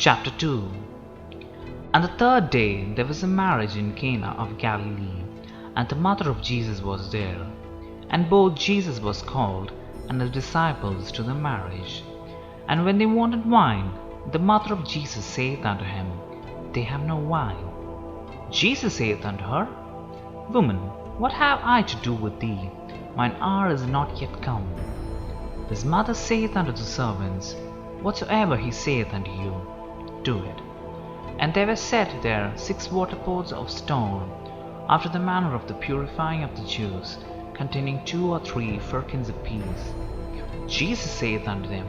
Chapter 2. And the third day there was a marriage in Cana of Galilee, and the mother of Jesus was there. And both Jesus was called, and his disciples to the marriage. And when they wanted wine, the mother of Jesus saith unto him, They have no wine. Jesus saith unto her, Woman, what have I to do with thee? Mine hour is not yet come. His mother saith unto the servants, Whatsoever he saith unto you, do it. And there were set there 6 water pots of stone, after the manner of the purifying of the Jews, containing 2 or 3 firkins apiece. Jesus saith unto them,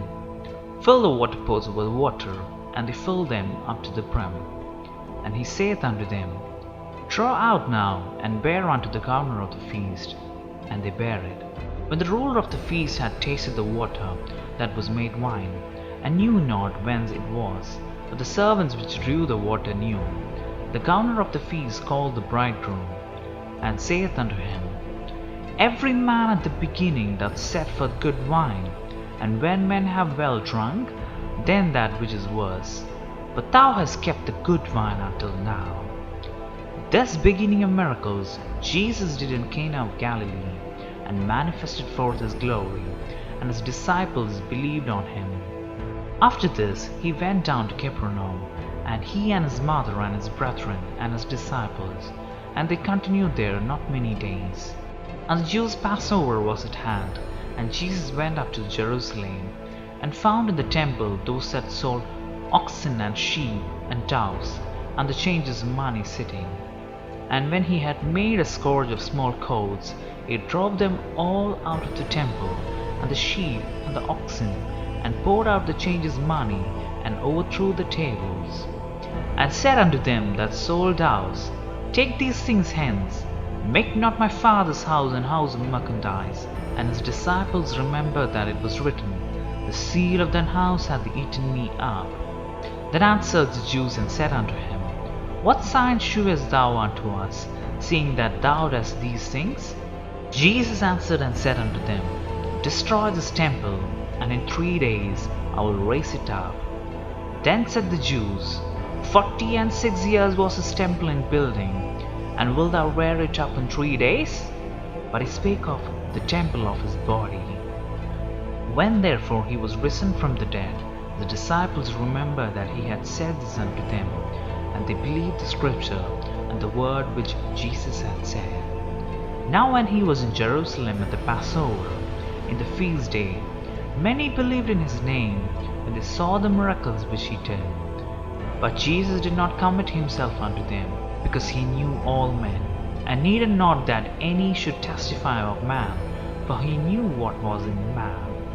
Fill the water pots with water. And they filled them up to the brim. And he saith unto them, Draw out now, and bear unto the governor of the feast. And they bare it. When the ruler of the feast had tasted the water that was made wine, and knew not whence it was, but the servants which drew the water knew, the governor of the feast called the bridegroom, and saith unto him, Every man at the beginning doth set forth good wine, and when men have well drunk, then that which is worse. But thou hast kept the good wine until now. This beginning of miracles Jesus did in Cana of Galilee, and manifested forth his glory, and his disciples believed on him. After this he went down to Capernaum, and he and his mother and his brethren and his disciples, and they continued there not many days. And the Jews' Passover was at hand, and Jesus went up to Jerusalem, and found in the temple those that sold oxen and sheep and doves, and the changers of money sitting. And when he had made a scourge of small coats, he drove them all out of the temple, and the sheep and the oxen, and poured out the changers' money, and overthrew the tables. And said unto them that sold doves, Take these things hence, make not my Father's house an house of merchandise. And his disciples remembered that it was written, The seal of thine house hath eaten me up. Then answered the Jews and said unto him, What sign shewest thou unto us, seeing that thou doest these things? Jesus answered and said unto them, Destroy this temple, and in 3 days I will raise it up. Then said the Jews, 46 years was his temple in building, and wilt thou rear it up in 3 days? But he spake of the temple of his body. When therefore he was risen from the dead, the disciples remembered that he had said this unto them, and they believed the scripture and the word which Jesus had said. Now when he was in Jerusalem at the Passover, in the feast day, many believed in his name, when they saw the miracles which he did. But Jesus did not commit himself unto them, because he knew all men, and needed not that any should testify of man, for he knew what was in man.